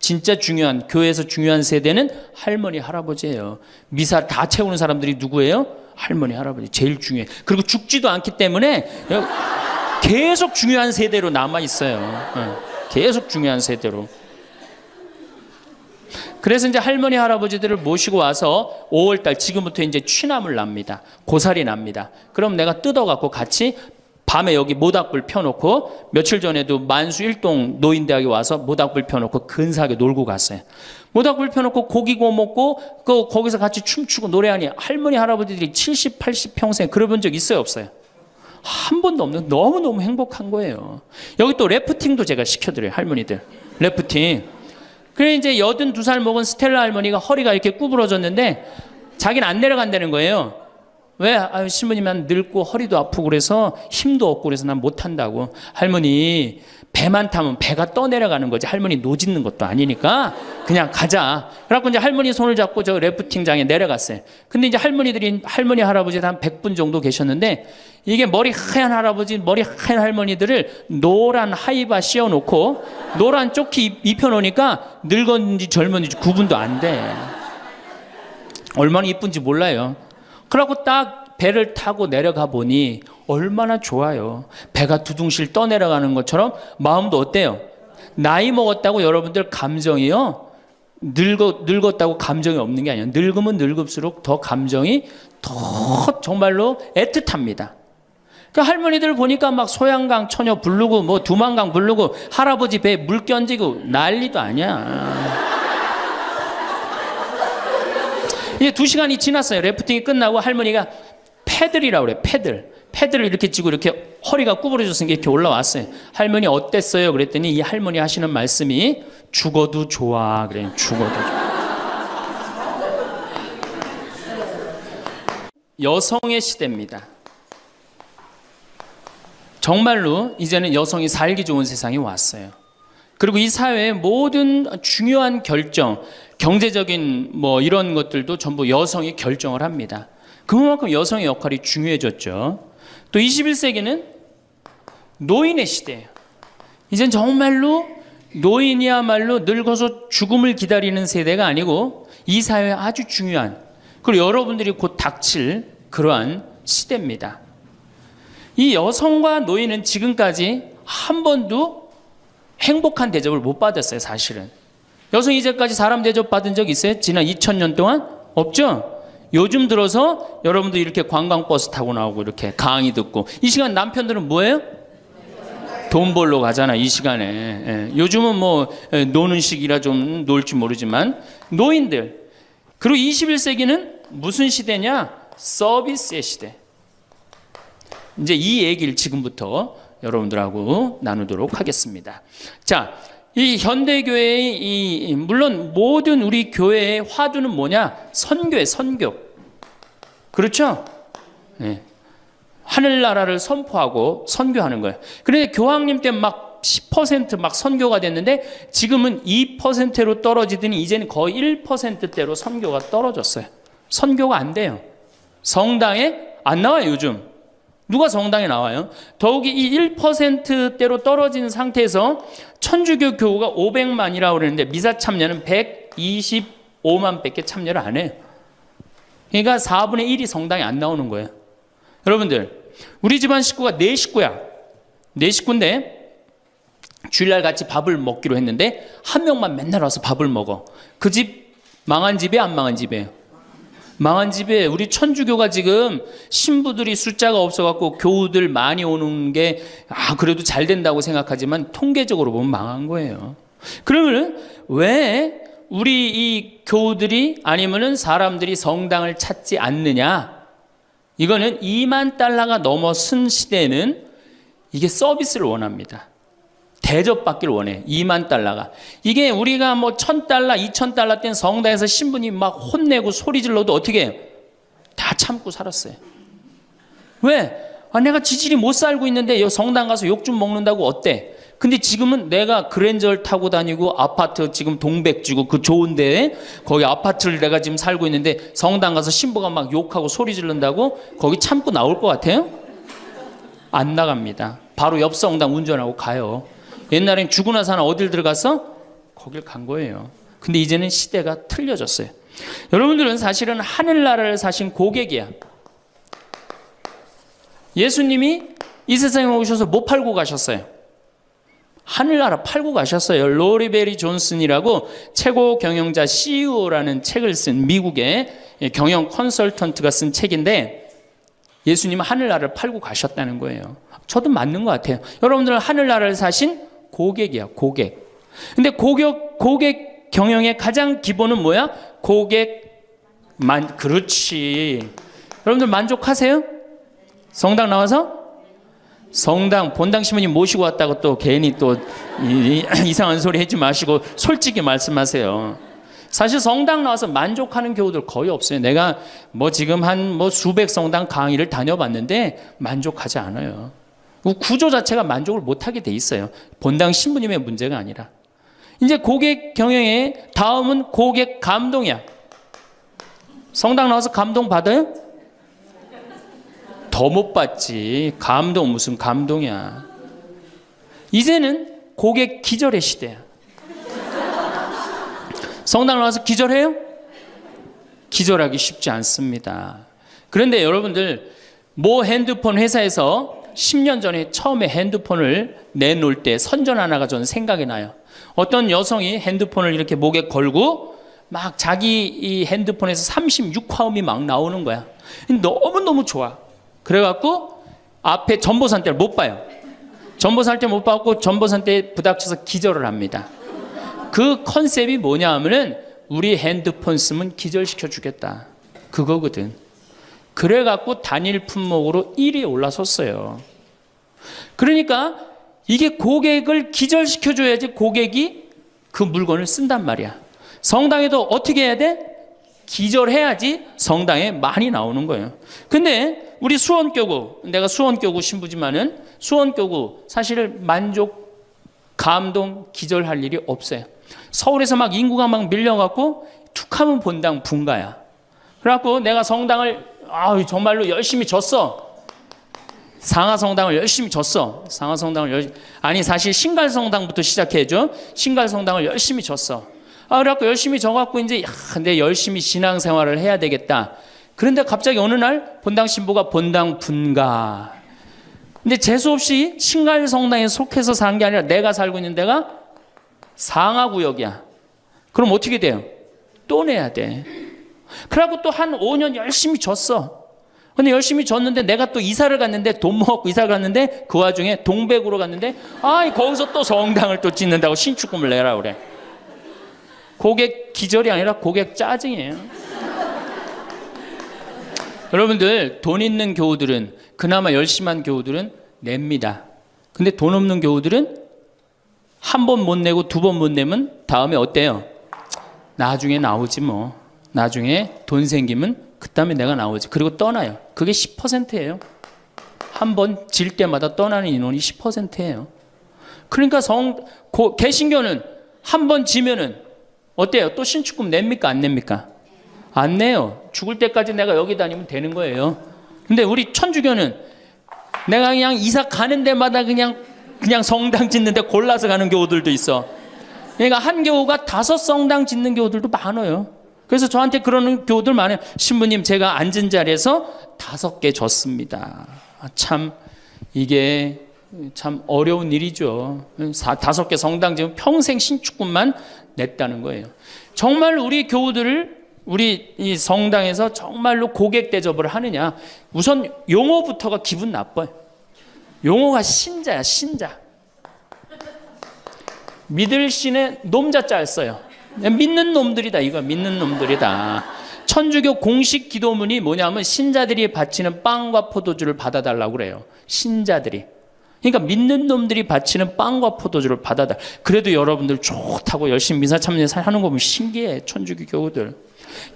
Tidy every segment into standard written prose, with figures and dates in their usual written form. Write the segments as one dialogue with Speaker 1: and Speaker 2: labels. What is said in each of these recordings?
Speaker 1: 진짜 중요한, 교회에서 중요한 세대는 할머니, 할아버지예요. 미사 다 채우는 사람들이 누구예요? 할머니, 할아버지. 제일 중요해. 그리고 죽지도 않기 때문에 계속 중요한 세대로 남아있어요. 계속 중요한 세대로. 그래서 이제 할머니, 할아버지들을 모시고 와서 5월달 지금부터 이제 취나물 납니다. 고사리 납니다. 그럼 내가 뜯어갖고 같이 밤에 여기 모닥불 펴놓고, 며칠 전에도 만수 일동 노인대학에 와서 모닥불 펴놓고 근사하게 놀고 갔어요. 모닥불 펴놓고 고기 구워 먹고 거기서 같이 춤추고 노래하니 할머니, 할아버지들이 70, 80 평생 그래본 적 있어요, 없어요? 한 번도 없는, 너무너무 행복한 거예요. 여기 또 래프팅도 제가 시켜드려요, 할머니들. 래프팅. 그래 이제 82살 먹은 스텔라 할머니가 허리가 이렇게 구부러졌는데 자기는 안 내려간다는 거예요. 왜? 신부님은 늙고 허리도 아프고 그래서 힘도 없고 그래서 난 못한다고. 할머니, 배만 타면 배가 떠내려가는 거지. 할머니 노짓는 것도 아니니까 그냥 가자. 그래갖고 이제 할머니 손을 잡고 저 래프팅장에 내려갔어요. 근데 이제 할머니, 할아버지 한 100분 정도 계셨는데, 이게 머리 하얀 할아버지, 머리 하얀 할머니들을 노란 하이바 씌워놓고 노란 조끼 입혀놓으니까 늙었는지 젊었는지 구분도 안 돼. 얼마나 이쁜지 몰라요. 그러고 딱 배를 타고 내려가 보니 얼마나 좋아요. 배가 두둥실 떠내려가는 것처럼 마음도 어때요? 나이 먹었다고 여러분들 감정이요, 늙었다고 감정이 없는 게 아니에요. 늙으면 늙을수록 더 감정이 더 정말로 애틋합니다. 그 할머니들 보니까 막 소양강 처녀 부르고 뭐 두만강 부르고 할아버지 배에 물 끼얹고 난리도 아니야. 이제 2시간이 지났어요. 래프팅이 끝나고 할머니가 패들이라고 그래요. 패들을 이렇게 쥐고 이렇게 허리가 구부러졌으니까 이렇게 올라왔어요. 할머니 어땠어요? 그랬더니 이 할머니 하시는 말씀이 죽어도 좋아. 그래요. 죽어도 좋아. 여성의 시대입니다. 정말로 이제는 여성이 살기 좋은 세상이 왔어요. 그리고 이 사회의 모든 중요한 결정, 경제적인 뭐 이런 것들도 전부 여성이 결정을 합니다. 그만큼 여성의 역할이 중요해졌죠. 또 21세기는 노인의 시대예요. 이젠 정말로 노인이야말로 늙어서 죽음을 기다리는 세대가 아니고 이 사회에 아주 중요한, 그리고 여러분들이 곧 닥칠 그러한 시대입니다. 이 여성과 노인은 지금까지 한 번도 행복한 대접을 못 받았어요, 사실은. 여성이 이제까지 사람 대접 받은 적 있어요? 지난 2000년 동안? 없죠? 요즘 들어서 여러분들 이렇게 관광버스 타고 나오고 이렇게 강의 듣고, 이 시간 남편들은 뭐예요? 돈 벌러 가잖아, 이 시간에. 예. 요즘은 뭐 노는 시기라 좀 놀지 모르지만, 노인들. 그리고 21세기는 무슨 시대냐? 서비스의 시대. 이제 이 얘기를 지금부터 여러분들하고 나누도록 하겠습니다. 자, 이 현대교회의 물론 모든 우리 교회의 화두는 뭐냐? 선교예요, 선교. 그렇죠? 네. 하늘나라를 선포하고 선교하는 거예요. 그런데 교황님 때 막 10% 막 선교가 됐는데 지금은 2%로 떨어지더니 이제는 거의 1%대로 선교가 떨어졌어요. 선교가 안 돼요. 성당에 안 나와요, 요즘. 누가 성당에 나와요? 더욱이 이 1%대로 떨어진 상태에서 천주교 교우가 500만이라고 그러는데 미사 참여는 125만 밖에 참여를 안 해요. 그러니까 4분의 1이 성당에 안 나오는 거예요. 여러분들, 우리 집안 식구가 4식구야. 4식구인데 주일날 같이 밥을 먹기로 했는데 한 명만 맨날 와서 밥을 먹어. 그 집 망한 집이에요, 안 망한 집이에요? 망한 집에 우리 천주교가 지금 신부들이 숫자가 없어갖고 교우들 많이 오는 게 그래도 잘 된다고 생각하지만 통계적으로 보면 망한 거예요. 그러면 왜 우리 이 교우들이 아니면은 사람들이 성당을 찾지 않느냐? 이거는 2만 달러가 넘어선 시대에는 이게 서비스를 원합니다. 대접받기를 원해. 2만 달러가. 이게 우리가 뭐 1000달러, 2000달러 땐 성당에서 신부님 막 혼내고 소리 질러도 어떻게 해요? 다 참고 살았어요. 왜? 내가 지질이 못 살고 있는데 성당 가서 욕 좀 먹는다고 어때? 근데 지금은 내가 그랜저를 타고 다니고 아파트 지금 동백지구 그 좋은 데에 거기 아파트를 내가 지금 살고 있는데 성당 가서 신부가 막 욕하고 소리 지른다고 거기 참고 나올 것 같아요? 안 나갑니다. 바로 옆 성당 운전하고 가요. 옛날엔 죽으나 사나 어딜 들어갔어? 거길 간 거예요. 근데 이제는 시대가 틀려졌어요. 여러분들은 사실은 하늘나라를 사신 고객이야. 예수님이 이 세상에 오셔서 뭐 팔고 가셨어요? 하늘나라 팔고 가셨어요. 로리베리 존슨이라고 최고 경영자 CEO라는 책을 쓴 미국의 경영 컨설턴트가 쓴 책인데 예수님은 하늘나라를 팔고 가셨다는 거예요. 저도 맞는 것 같아요. 여러분들은 하늘나라를 사신 고객이야, 고객. 근데 고객 경영의 가장 기본은 뭐야? 그렇지. 여러분들 만족하세요? 성당 나와서? 성당, 본당 신부님 모시고 왔다고 또 괜히 또 이상한 소리 하지 마시고 솔직히 말씀하세요. 사실 성당 나와서 만족하는 교우들 거의 없어요. 내가 지금 한 수백 성당 강의를 다녀봤는데 만족하지 않아요. 구조 자체가 만족을 못하게 돼 있어요. 본당 신부님의 문제가 아니라. 이제 고객 경영의 다음은 고객 감동이야. 성당 나와서 감동 받아요? 더 못 받지. 감동 무슨 감동이야. 이제는 고객 기절의 시대야. 성당 나와서 기절해요? 기절하기 쉽지 않습니다. 그런데 여러분들 핸드폰 회사에서 10년 전에 처음에 핸드폰을 내놓을 때 선전 하나가 저는 생각이 나요. 어떤 여성이 핸드폰을 이렇게 목에 걸고 막 자기 이 핸드폰에서 36화음이 막 나오는 거야. 너무너무 좋아. 그래갖고 앞에 전보산 때를 못 봐요. 전보산 때 못 봐갖고 전보산 때 부닥쳐서 기절을 합니다. 그 컨셉이 뭐냐 하면은 우리 핸드폰 쓰면 기절시켜 주겠다. 그거거든. 그래갖고 단일 품목으로 1위에 올라섰어요. 그러니까 이게 고객을 기절시켜 줘야지 고객이 그 물건을 쓴단 말이야. 성당에도 어떻게 해야 돼? 기절해야지 성당에 많이 나오는 거예요. 근데 우리 수원교구, 내가 수원교구 신부지만은 수원교구 사실 만족, 감동, 기절할 일이 없어요. 서울에서 막 인구가 막 밀려갖고 툭하면 본당 분가야. 그래갖고 내가 성당을 정말로 열심히 졌어. 상하성당을 열심히 졌어. 아니 사실 신갈성당부터 시작해줘. 신갈성당을 열심히 졌어. 그래갖고 열심히 져갖고 이제 근데 열심히 신앙생활을 해야 되겠다. 그런데 갑자기 어느 날 본당 신부가 본당 분가. 근데 재수없이 신갈성당에 속해서 사는 게 아니라 내가 살고 있는 데가 상하구역이야. 그럼 어떻게 돼요? 또 내야 돼. 그래갖고 또 한 5년 열심히 졌어. 근데 열심히 졌는데 내가 또 이사를 갔는데 돈 모았고 이사를 갔는데 그 와중에 동백으로 갔는데 거기서 또 성당을 또 짓는다고 신축금을 내라 그래. 고객 기절이 아니라 고객 짜증이에요. 여러분들 돈 있는 교우들은 그나마 열심한 교우들은 냅니다. 근데 돈 없는 교우들은 한 번 못 내고 두 번 못 내면 다음에 어때요? 나중에 나오지 뭐. 나중에 돈 생기면 그다음에 내가 나오지. 그리고 떠나요. 그게 10%예요. 한 번 질 때마다 떠나는 인원이 10%예요. 그러니까 개신교는 한 번 지면은 어때요? 또 신축금 냅니까? 안 냅니까? 안 내요. 죽을 때까지 내가 여기 다니면 되는 거예요. 근데 우리 천주교는 내가 그냥 이사 가는 데마다 그냥 성당 짓는데 골라서 가는 교우들도 있어. 그러니까 한 교우가 5 성당 짓는 교우들도 많아요. 그래서 저한테 그러는 교우들 많아요. 신부님 제가 앉은 자리에서 5개 졌습니다. 참 이게 참 어려운 일이죠. 5개 성당 지금 평생 신축금만 냈다는 거예요. 정말 우리 교우들을 우리 이 성당에서 정말로 고객 대접을 하느냐. 우선 용어부터가 기분 나빠요. 용어가 신자야, 신자. 믿을 신의 놈자자 써요. 믿는 놈들이다. 이거 믿는 놈들이다. 천주교 공식 기도문이 뭐냐면 신자들이 바치는 빵과 포도주를 받아달라고 그래요. 신자들이. 그러니까 믿는 놈들이 바치는 빵과 포도주를 받아달라. 그래도 여러분들 좋다고 열심히 미사 참여해서 하는 거 보면 신기해. 천주교 교우들.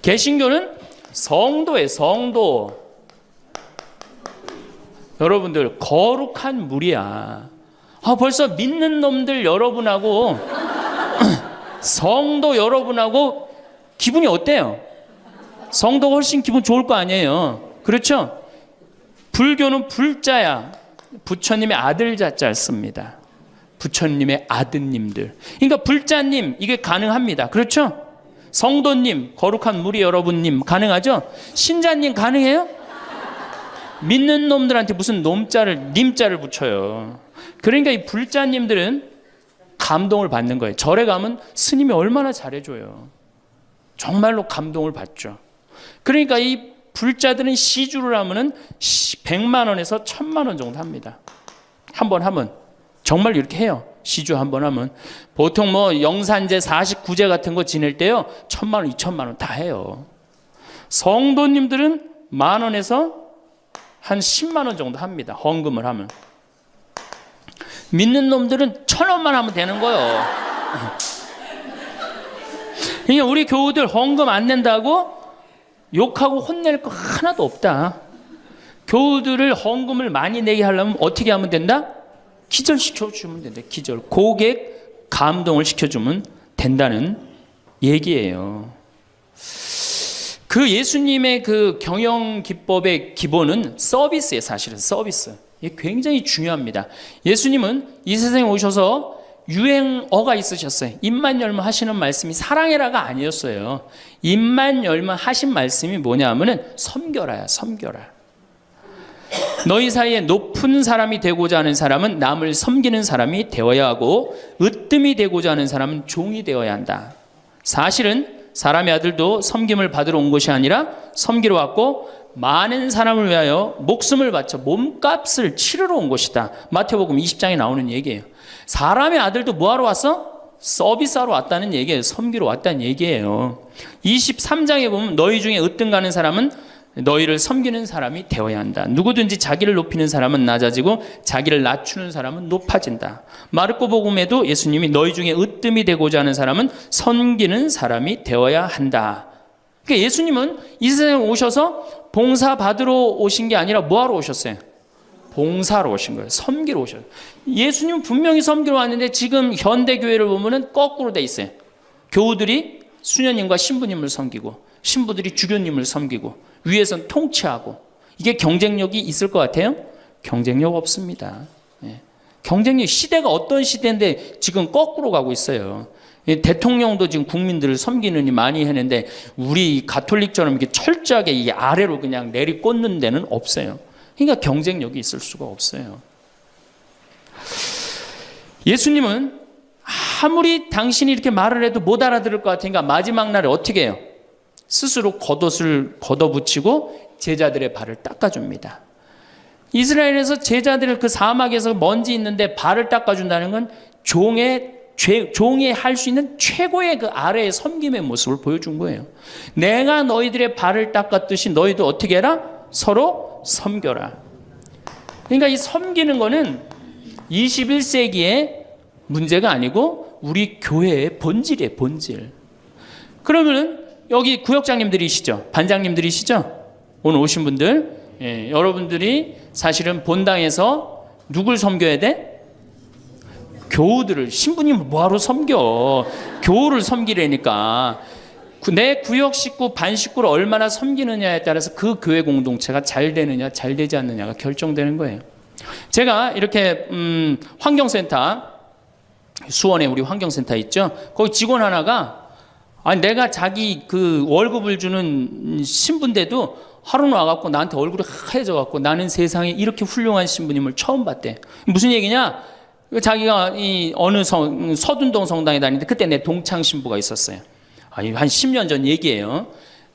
Speaker 1: 개신교는 성도예요. 성도. 여러분들 거룩한 물이야. 벌써 믿는 놈들 여러분하고 성도 여러분하고 기분이 어때요? 성도가 훨씬 기분 좋을 거 아니에요. 그렇죠? 불교는 불자야. 부처님의 아들 자자를 씁니다. 부처님의 아드님들. 그러니까 불자님 이게 가능합니다. 그렇죠? 성도님, 거룩한 무리 여러분님 가능하죠? 신자님 가능해요? 믿는 놈들한테 무슨 놈자를 님자를 붙여요. 그러니까 이 불자님들은 감동을 받는 거예요. 절에 가면 스님이 얼마나 잘해줘요. 정말로 감동을 받죠. 그러니까 이 불자들은 시주를 하면은 100만 원에서 1000만 원 정도 합니다. 한 번 하면 정말 이렇게 해요. 시주 한 번 하면 보통 뭐 영산제 49제 같은 거 지낼 때요 1000만 원, 2000만 원 다 해요. 성도님들은 10,000원에서 한 10만 원 정도 합니다. 헌금을 하면. 믿는 놈들은 1,000원만 하면 되는 거예요. 그러니까 우리 교우들 헌금 안 낸다고 욕하고 혼낼 거 하나도 없다. 교우들을 헌금을 많이 내게 하려면 어떻게 하면 된다? 기절시켜주면 된다. 기절. 고객 감동을 시켜주면 된다는 얘기예요. 그 예수님의 그 경영 기법의 기본은 서비스예요. 사실은 서비스. 이게 굉장히 중요합니다. 예수님은 이 세상에 오셔서 유행어가 있으셨어요. 입만 열면 하시는 말씀이 사랑해라가 아니었어요. 입만 열면 하신 말씀이 뭐냐 하면은 섬겨라야, 섬겨라. 너희 사이에 높은 사람이 되고자 하는 사람은 남을 섬기는 사람이 되어야 하고 으뜸이 되고자 하는 사람은 종이 되어야 한다. 사실은 사람의 아들도 섬김을 받으러 온 것이 아니라 섬기러 왔고 많은 사람을 위하여 목숨을 바쳐 몸값을 치르러 온 것이다. 마태복음 20장에 나오는 얘기예요. 사람의 아들도 뭐하러 왔어? 서비스하러 왔다는 얘기예요. 섬기러 왔다는 얘기예요. 23장에 보면 너희 중에 으뜸 가는 사람은 너희를 섬기는 사람이 되어야 한다. 누구든지 자기를 높이는 사람은 낮아지고 자기를 낮추는 사람은 높아진다. 마르코 복음에도 예수님이 너희 중에 으뜸이 되고자 하는 사람은 섬기는 사람이 되어야 한다. 그러니까 예수님은 이 세상에 오셔서 봉사 받으러 오신 게 아니라 뭐하러 오셨어요? 봉사로 오신 거예요. 섬기러 오셨어요. 예수님은 분명히 섬기러 왔는데 지금 현대교회를 보면은 거꾸로 돼 있어요. 교우들이 수녀님과 신부님을 섬기고 신부들이 주교님을 섬기고 위에선 통치하고 이게 경쟁력이 있을 것 같아요? 경쟁력 없습니다. 예. 경쟁력 시대가 어떤 시대인데 지금 거꾸로 가고 있어요. 예, 대통령도 지금 국민들을 섬기느니 많이 했는데 우리 가톨릭처럼 이렇게 철저하게 이 아래로 그냥 내리꽂는 데는 없어요. 그러니까 경쟁력이 있을 수가 없어요. 예수님은 아무리 당신이 이렇게 말을 해도 못 알아들을 것 같으니까 마지막 날에 어떻게 해요? 스스로 겉옷을 걷어붙이고 제자들의 발을 닦아줍니다. 이스라엘에서 제자들을 그 사막에서 먼지 있는데 발을 닦아준다는 건 종이 할 수 있는 최고의 그 아래의 섬김의 모습을 보여준 거예요. 내가 너희들의 발을 닦았듯이 너희도 어떻게 해라? 서로 섬겨라. 그러니까 이 섬기는 거는 21세기의 문제가 아니고 우리 교회의 본질이에요. 본질. 그러면은 여기 구역장님들이시죠? 반장님들이시죠? 오늘 오신 분들, 예, 여러분들이 사실은 본당에서 누굴 섬겨야 돼? 교우들을. 신부님을 뭐하러 섬겨? 교우를 섬기라니까. 내 구역 식구, 반 식구를 얼마나 섬기느냐에 따라서 그 교회 공동체가 잘 되느냐, 잘 되지 않느냐가 결정되는 거예요. 제가 이렇게 환경센터, 수원에 우리 환경센터 있죠? 거기 직원 하나가 아니 내가 자기 그 월급을 주는 신부인데도 하루는 와갖고 나한테 얼굴이 하얘져갖고 나는 세상에 이렇게 훌륭한 신부님을 처음 봤대. 무슨 얘기냐? 자기가 이 어느 서둔동 성당에 다니는데 그때 내 동창 신부가 있었어요. 한 10년 전 얘기예요.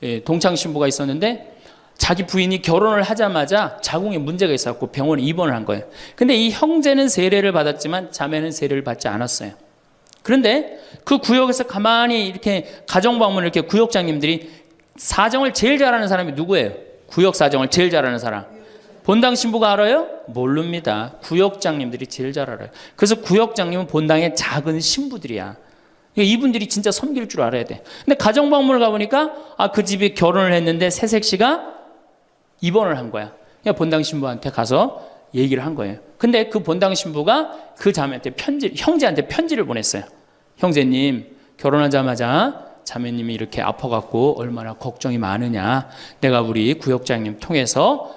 Speaker 1: 예, 동창 신부가 있었는데 자기 부인이 결혼을 하자마자 자궁에 문제가 있어갖고 병원에 입원을 한 거예요. 근데 이 형제는 세례를 받았지만 자매는 세례를 받지 않았어요. 그런데 그 구역에서 가만히 이렇게 가정방문을 이렇게 구역장님들이 사정을 제일 잘하는 사람이 누구예요? 구역 사정을 제일 잘하는 사람. 본당 신부가 알아요? 모릅니다. 구역장님들이 제일 잘 알아요. 그래서 구역장님은 본당의 작은 신부들이야. 이분들이 진짜 섬길 줄 알아야 돼. 근데 가정방문을 가보니까 그 집이 결혼을 했는데 새색시가 입원을 한 거야. 그냥 본당 신부한테 가서 얘기를 한 거예요. 근데 그 본당 신부가 그 자매한테 형제한테 편지를 보냈어요. 형제님, 결혼하자마자 자매님이 이렇게 아파갖고 얼마나 걱정이 많으냐. 내가 우리 구역장님 통해서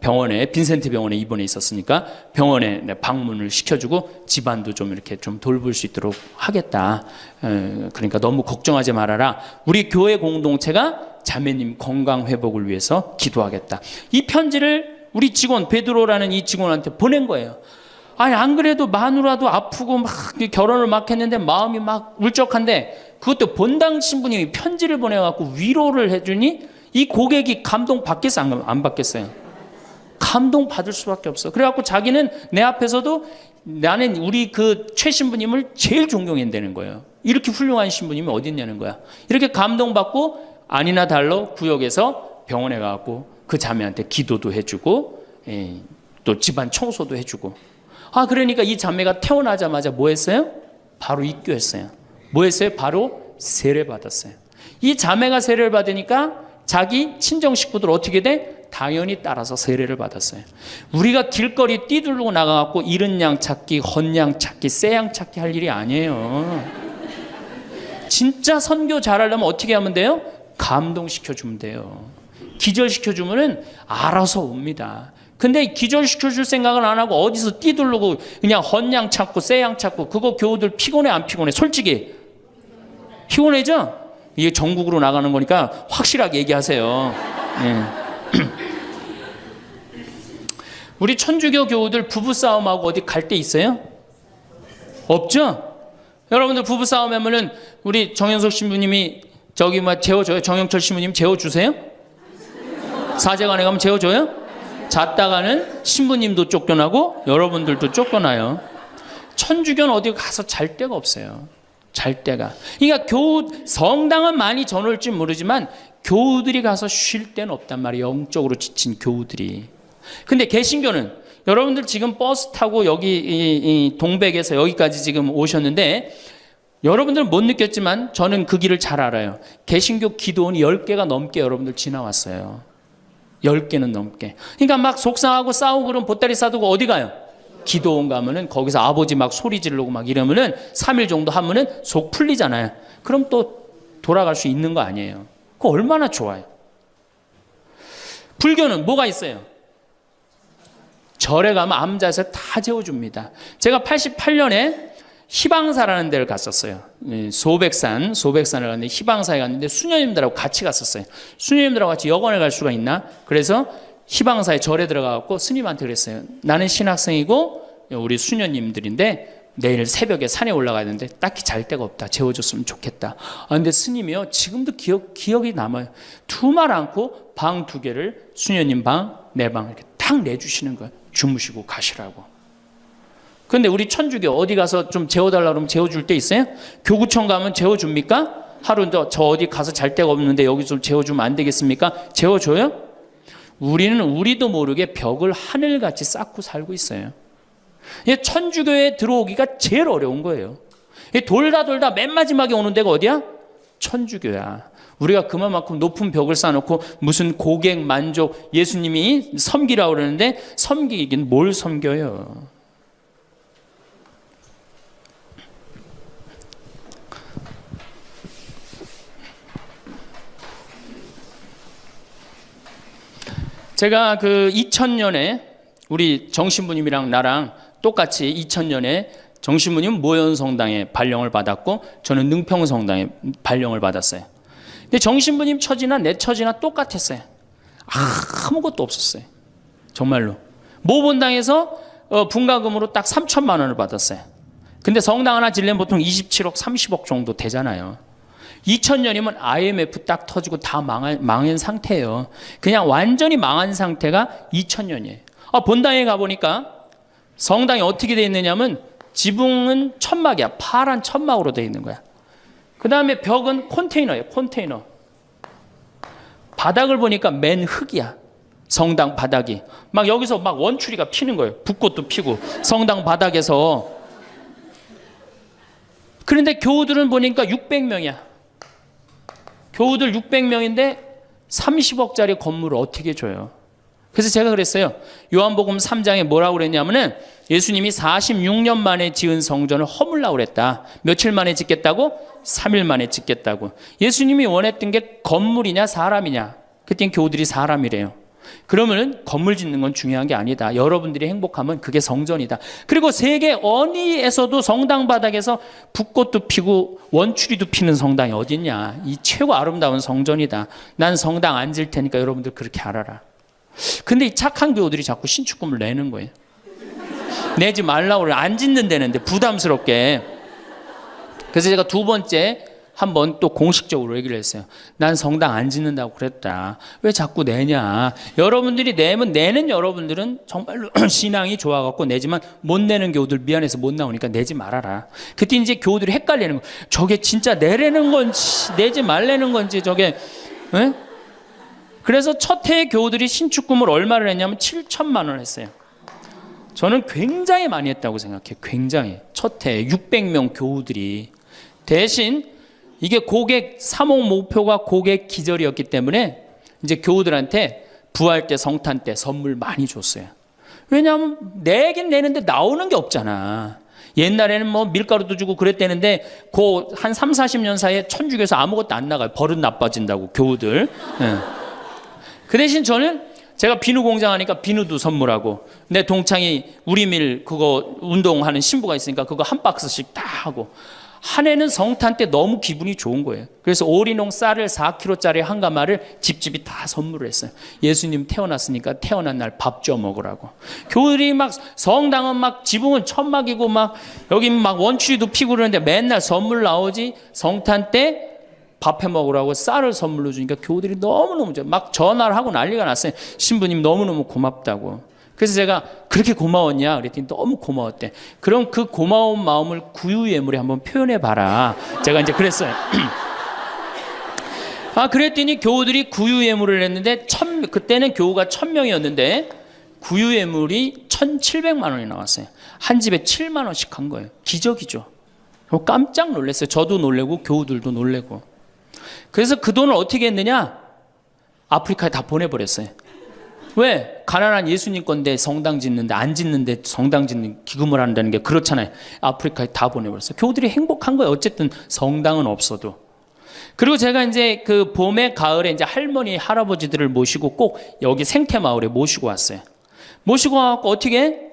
Speaker 1: 병원에, 빈센트 병원에 입원해 있었으니까 병원에 방문을 시켜주고 집안도 좀 이렇게 좀 돌볼 수 있도록 하겠다. 그러니까 너무 걱정하지 말아라. 우리 교회 공동체가 자매님 건강 회복을 위해서 기도하겠다. 이 편지를 우리 직원 베드로라는 이 직원한테 보낸 거예요. 아니 안 그래도 마누라도 아프고 막 결혼을 막 했는데 마음이 막 울적한데 그것도 본당 신부님이 편지를 보내갖고 위로를 해주니 이 고객이 감동 받겠어 안 받겠어요? 감동 받을 수밖에 없어. 그래갖고 자기는 내 앞에서도 나는 우리 그 최 신부님을 제일 존경한다는 거예요. 이렇게 훌륭한 신부님이 어디 있냐는 거야. 이렇게 감동받고 아니나 달러 구역에서 병원에 가갖고 그 자매한테 기도도 해주고 또 집안 청소도 해주고. 그러니까 이 자매가 태어나자마자 뭐 했어요? 바로 입교했어요. 뭐 했어요? 바로 세례 받았어요. 이 자매가 세례를 받으니까 자기 친정 식구들 어떻게 돼? 당연히 따라서 세례를 받았어요. 우리가 길거리 뛰들고 나가갖고 잃은 양 찾기, 헌 양 찾기, 새 양 찾기 할 일이 아니에요. 진짜 선교 잘하려면 어떻게 하면 돼요? 감동시켜주면 돼요. 기절시켜주면은 알아서 옵니다. 근데 기절시켜줄 생각은 안 하고 어디서 뛰들고 그냥 헌 양 찾고 새 양 찾고 그거 교우들 피곤해 안 피곤해? 솔직히 피곤해죠? 이게 전국으로 나가는 거니까 확실하게 얘기하세요. 우리 천주교 교우들 부부싸움하고 어디 갈 데 있어요? 없죠? 여러분들 부부싸움 하면은 우리 정현석 신부님이 저기 뭐 재워줘요? 정영철 신부님 재워주세요? 사제관에 가면 재워줘요? 잤다가는 신부님도 쫓겨나고 여러분들도 쫓겨나요. 천주교는 어디 가서 잘 데가 없어요. 잘 데가. 그러니까 성당은 많이 전올지 모르지만 교우들이 가서 쉴 데는 없단 말이에요. 영적으로 지친 교우들이. 근데 개신교는 여러분들 지금 버스 타고 여기 이 동백에서 여기까지 지금 오셨는데 여러분들은 못 느꼈지만 저는 그 길을 잘 알아요. 개신교 기도원이 10개가 넘게 여러분들 지나왔어요. 10개는 넘게. 그러니까 막 속상하고 싸우고 그러면 보따리 싸두고 어디 가요? 기도원 가면은 거기서 아버지 막 소리 지르고 막 이러면은 3일 정도 하면은 속 풀리잖아요. 그럼 또 돌아갈 수 있는 거 아니에요. 그거 얼마나 좋아요. 불교는 뭐가 있어요? 절에 가면 암자에서 다 재워줍니다. 제가 88년에 희방사라는 데를 갔었어요. 소백산을 갔는데 희방사에 갔는데 수녀님들하고 같이 갔었어요. 수녀님들하고 같이 여관에 갈 수가 있나? 그래서 희방사에 절에 들어가갖고 스님한테 그랬어요. 나는 신학생이고 우리 수녀님들인데 내일 새벽에 산에 올라가야 되는데 딱히 잘 데가 없다. 재워줬으면 좋겠다. 근데 스님이요 지금도 기억이 남아요. 두말 않고 방 2개를 수녀님 방, 내 방 이렇게 딱 내주시는 거예요. 주무시고 가시라고. 근데 우리 천주교 어디 가서 좀 재워달라고 그러면 재워줄 데 있어요? 교구청 가면 재워줍니까? 하루 저 어디 가서 잘 데가 없는데 여기 좀 재워주면 안 되겠습니까? 재워줘요? 우리는 우리도 모르게 벽을 하늘같이 쌓고 살고 있어요. 천주교에 들어오기가 제일 어려운 거예요. 돌다 맨 마지막에 오는 데가 어디야? 천주교야. 우리가 그만큼 높은 벽을 쌓아놓고 무슨 고객 만족 예수님이 섬기라고 그러는데 섬기긴 뭘 섬겨요. 제가 그 2000년에 우리 정신부님이랑 나랑 똑같이 2000년에 정신부님 모현성당에 발령을 받았고 저는 능평성당에 발령을 받았어요. 근데 정신부님 처지나 내 처지나 똑같았어요. 아무것도 없었어요. 정말로. 모본당에서 분가금으로 딱 3천만 원을 받았어요. 근데 성당 하나 지려면 보통 27억, 30억 정도 되잖아요. 2000년이면 IMF 딱 터지고 다 망한 상태예요. 그냥 완전히 망한 상태가 2000년이에요. 본당에 가보니까 성당이 어떻게 되어 있느냐면 지붕은 천막이야. 파란 천막으로 되어 있는 거야. 그 다음에 벽은 컨테이너예요. 컨테이너. 바닥을 보니까 맨 흙이야. 성당 바닥이. 막 여기서 막 원추리가 피는 거예요. 붓꽃도 피고 성당 바닥에서. 그런데 교우들은 보니까 600명이야. 교우들 600명인데 30억짜리 건물을 어떻게 줘요? 그래서 제가 그랬어요. 요한복음 3장에 뭐라고 그랬냐면은 예수님이 46년 만에 지은 성전을 허물라고 그랬다. 며칠 만에 짓겠다고? 3일 만에 짓겠다고. 예수님이 원했던 게 건물이냐 사람이냐? 그땐 교우들이 사람이래요. 그러면 건물 짓는 건 중요한 게 아니다. 여러분들이 행복하면 그게 성전이다. 그리고 세계 어디에서도 성당 바닥에서 붓꽃도 피고 원추리도 피는 성당이 어딨냐. 이 최고 아름다운 성전이다. 난 성당 안 질 테니까 여러분들 그렇게 알아라. 근데 이 착한 교우들이 자꾸 신축금을 내는 거예요. 내지 말라고 그래. 안 짓는다는데 부담스럽게. 그래서 제가 두 번째 한번 또 공식적으로 얘기를 했어요. 난 성당 안 짓는다고 그랬다. 왜 자꾸 내냐. 여러분들이 내면 내는 여러분들은 정말로 신앙이 좋아갖고 내지만 못 내는 교우들 미안해서 못 나오니까 내지 말아라. 그때 이제 교우들이 헷갈리는 거. 저게 진짜 내라는 건지 내지 말라는 건지 저게. 에? 그래서 첫 해에 교우들이 신축금을 얼마를 했냐면 7천만 원 했어요. 저는 굉장히 많이 했다고 생각해요. 굉장히. 첫 해에 600명 교우들이. 대신 이게 고객 사목 목표가 고객 기절이었기 때문에 이제 교우들한테 부활 때 성탄 때 선물 많이 줬어요. 왜냐하면 내긴 내는데 나오는 게 없잖아. 옛날에는 뭐 밀가루도 주고 그랬대는데 그 한 3, 40년 사이에 천주교에서 아무것도 안 나가요. 버릇 나빠진다고 교우들. 네. 그 대신 저는 제가 비누 공장 하니까 비누도 선물하고 내 동창이 우리밀 그거 운동하는 신부가 있으니까 그거 한 박스씩 다 하고 한 해는 성탄 때 너무 기분이 좋은 거예요. 그래서 오리농 쌀을 4kg짜리 한 가마를 집집이 다 선물을 했어요. 예수님 태어났으니까 태어난 날 밥 줘 먹으라고. 교우들이 막 성당은 막 지붕은 천막이고 막 여기 막 원추리도 피고 그러는데 맨날 선물 나오지. 성탄 때 밥 해 먹으라고 쌀을 선물로 주니까 교우들이 너무너무 막 전화를 하고 난리가 났어요. 신부님 너무너무 고맙다고. 그래서 제가 그렇게 고마웠냐 그랬더니 너무 고마웠대. 그럼 그 고마운 마음을 구유예물에 한번 표현해 봐라. 제가 이제 그랬어요. 그랬더니 교우들이 구유예물을 했는데 그때는 교우가 1000명이었는데 구유예물이 1700만 원이 나왔어요. 한 집에 7만 원씩 한 거예요. 기적이죠. 깜짝 놀랐어요. 저도 놀래고 교우들도 놀래고. 그래서 그 돈을 어떻게 했느냐? 아프리카에 다 보내버렸어요. 왜? 가난한 예수님 건데 성당 짓는데 안 짓는데 성당 짓는 기금을 한다는 게 그렇잖아요. 아프리카에 다 보내버렸어요. 교우들이 행복한 거예요. 어쨌든 성당은 없어도. 그리고 제가 이제 그 봄에 가을에 이제 할머니 할아버지들을 모시고 꼭 여기 생태마을에 모시고 왔어요. 모시고 와갖고 어떻게?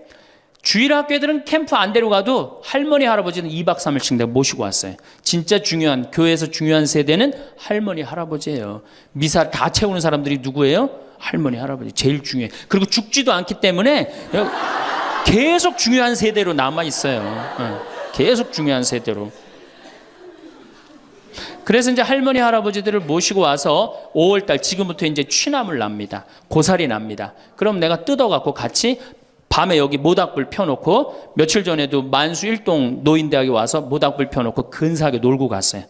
Speaker 1: 주일학교들은 캠프 안 데려가도 할머니 할아버지는 2박 3일씩 내가 모시고 왔어요. 진짜 중요한 교회에서 중요한 세대는 할머니 할아버지예요. 미사 다 채우는 사람들이 누구예요? 할머니 할아버지 제일 중요해. 그리고 죽지도 않기 때문에 계속 중요한 세대로 남아 있어요. 계속 중요한 세대로. 그래서 이제 할머니 할아버지들을 모시고 와서 5월달 지금부터 이제 취나물 납니다. 고사리 납니다. 그럼 내가 뜯어갖고 같이 밤에 여기 모닥불 펴놓고 며칠 전에도 만수 일동 노인대학에 와서 모닥불 펴놓고 근사하게 놀고 갔어요.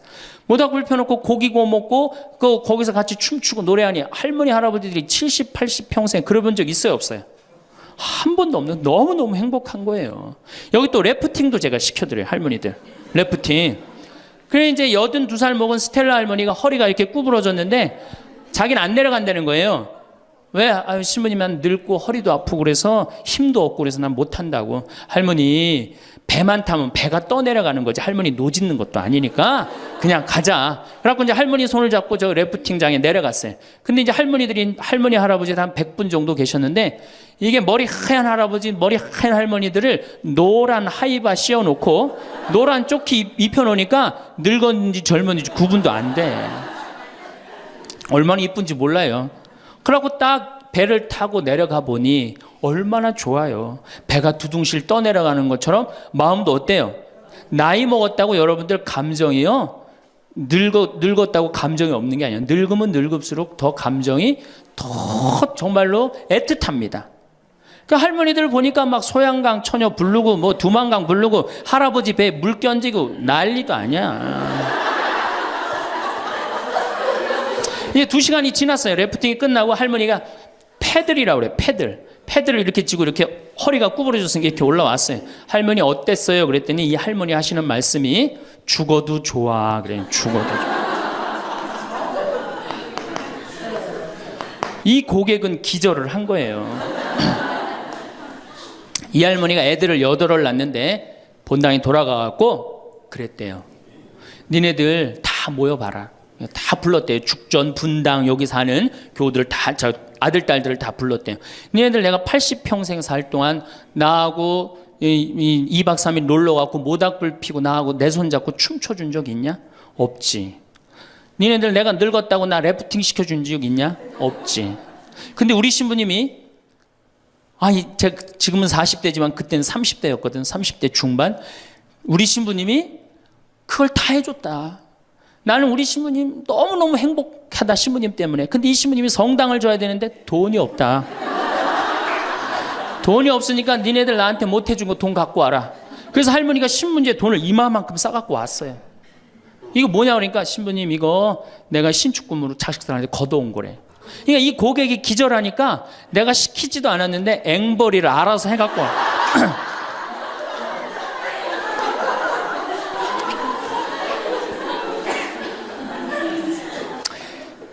Speaker 1: 모닥불 펴놓고 고기 구워 먹고 거기서 같이 춤추고 노래하니 할머니 할아버지들이 70, 80 평생 그래본 적 있어요 없어요? 한 번도 없는 너무너무 행복한 거예요. 여기 또 래프팅도 제가 시켜드려요. 할머니들 래프팅. 그래 이제 82살 먹은 스텔라 할머니가 허리가 이렇게 구부러졌는데 자기는 안 내려간다는 거예요. 왜? 신부님 난 늙고 허리도 아프고 그래서 힘도 없고 그래서 난 못한다고. 할머니 배만 타면 배가 떠내려가는 거지. 할머니 노짓는 것도 아니니까 그냥 가자. 그래갖고 이제 할머니 손을 잡고 저 래프팅장에 내려갔어요. 근데 이제 할머니 할아버지 한 100분 정도 계셨는데 이게 머리 하얀 할아버지 머리 하얀 할머니들을 노란 하이바 씌워놓고 노란 조끼 입혀놓으니까 늙었는지 젊었는지 구분도 안 돼. 얼마나 이쁜지 몰라요. 그러고 딱 배를 타고 내려가 보니 얼마나 좋아요. 배가 두둥실 떠내려가는 것처럼 마음도 어때요? 나이 먹었다고 여러분들 감정이요. 늙었다고 감정이 없는 게 아니에요. 늙으면 늙을수록 더 감정이 더 정말로 애틋합니다. 그 할머니들 보니까 막 소양강 처녀 부르고 뭐 두만강 부르고 할아버지 배에 물 껴지고 난리도 아니야. 이제 2시간이 지났어요. 래프팅이 끝나고 할머니가 패들이라고 그래요. 패들을 이렇게 쥐고 이렇게 허리가 구부러졌으니까 이렇게 올라왔어요. 할머니 어땠어요? 그랬더니 이 할머니 하시는 말씀이 죽어도 좋아. 그래요. 죽어도 좋아. 이 고객은 기절을 한 거예요. 이 할머니가 애들을 8을 낳는데 본당에 돌아가갖고 그랬대요. 니네들 다 모여봐라. 다 불렀대요. 죽전, 분당, 여기 사는 교우들 다 아들, 딸들을 다 불렀대요. 니네들 내가 80평생 살 동안 나하고 2박 3일 놀러 가고 모닥불 피고 나하고 내 손 잡고 춤춰준 적 있냐? 없지. 니네들 내가 늙었다고 나 래프팅 시켜준 적 있냐? 없지. 근데 우리 신부님이 제가 지금은 40대지만 그때는 30대였거든. 30대 중반. 우리 신부님이 그걸 다 해줬다. 나는 우리 신부님 너무너무 행복하다, 신부님 때문에. 근데 이 신부님이 성당을 줘야 되는데 돈이 없다. 돈이 없으니까 니네들 나한테 못 해준 거 돈 갖고 와라. 그래서 할머니가 신문지에 돈을 이마만큼 싸갖고 왔어요. 이거 뭐냐 그러니까 신부님 이거 내가 신축금으로 자식들한테 걷어온 거래. 그러니까 이 고객이 기절하니까 내가 시키지도 않았는데 앵벌이를 알아서 해갖고 와.